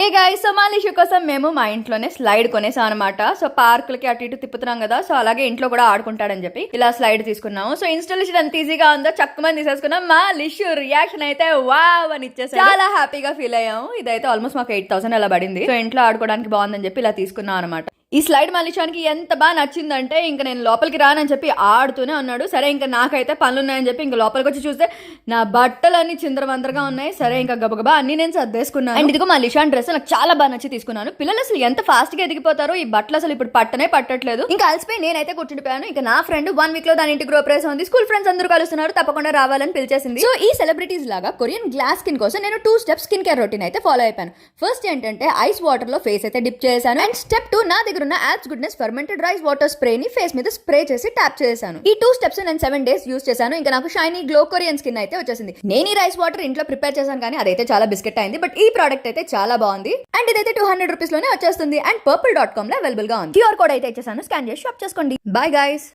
Hey guys, so మా లిషు కోసం మేము మా ఇంట్లోనే స్లైడ్ కొనేసాం అనమాట. సో పార్కులకి అటు ఇటు తిప్పుతున్నాం కదా, సో అలాగే ఇంట్లో కూడా ఆడుకుంటాడని చెప్పి ఇలా స్లైడ్ తీసుకున్నాము. సో ఇన్స్టాలేషన్ ఎంత ఈజీగా ఉందో చక్కమని తీసేసుకున్నాం. మా లిషు రియాక్షన్ అయితే వావ్ అని ఇచ్చేసాం. చాలా హ్యాపీగా ఫీల్ అయ్యాము. ఇదైతే ఆల్మోస్ట్ మాకు 8,000 అలా పడింది. సో ఇంట్లో ఆడుకోవడానికి బాగుందని చెప్పి ఇలా తీసుకున్నాం అనమాట. ఈ స్లైడ్ మా లిషానికి ఎంత బాగా నచ్చిందంటే ఇంకా నేను లోపలికి రానని చెప్పి ఆడుతూనే ఉన్నాడు. సరే ఇంకా నాకైతే పనులు ఉన్నాయని చెప్పి ఇంకా లోపలికి వచ్చి చూస్తే నా బట్టలన్నీ చిందరవందరగా ఉన్నాయి. సరే ఇంకా గబగబా అన్ని నేను సర్దేసుకున్నాను. అండ్ ఇదిగో మా లిషాన్ డ్రెస్ నాకు చాలా బాగా నచ్చి తీసుకున్నాను. పిల్లలు అసలు ఎంత ఫాస్ట్ గా ఎదిగిపోతారో, ఈ బట్టలు అసలు ఇప్పుడు పట్టనే పట్టట్లేదు. ఇంకా అలసిపోయి నేనైతే కూర్చుండిపోయాను. ఇంకా నా ఫ్రెండ్ 1 వీక్ లో దాని ఇంటి గ్రూప్ ఉంది. స్కూల్ ఫ్రెండ్స్ అందరూ కలుస్తున్నారు, తప్పకుండా రావాలని పిలిచేసింది. సో ఈ సెలబ్రిటీస్ లాగా కొరియన్ గ్లాస్ స్కిన్ కోసం నేను 2 స్టెప్స్ స్కిన్ కేర్ రొటీన్ అయితే ఫాలో అయిపోయాను. ఫస్ట్ ఏంటంటే ఐస్ వాటర్ లో ఫేస్ అయితే డిప్ చేశాను. అండ్ స్టెప్ 2 నా దగ్గర ఉన్న apps goodness fermented rice water spray ని ఫేస్ మీద స్ప్రే చేసి ట్యాప్ చేశాను. ఈ 2 స్టెప్స్ నేను 7 days యూస్ చేశాను. ఇంకా నాకు షైనీ గ్లో కొరియన్ స్కిన్ అయితే వచ్చేసింది. నేను ఈ రైస్ వాటర్ ఇంట్లో ప్రిపేర్ చేశాను, కానీ అదైతే చాలా బిస్కెట్ అయింది. బట్ ఈ ప్రోడక్ట్ అయితే చాలా బాగుంది. అండ్ ఇదైతే 200 రూపీస్ లోనే వచ్చేస్తుంది. అండ్ purple.com లో అవైలబుల్ గా ఉంది. QR కోడ్ అయితే ఇచ్చేసాను, స్కాన్ చేసి షాప్ చేసుకోండి. Bye guys.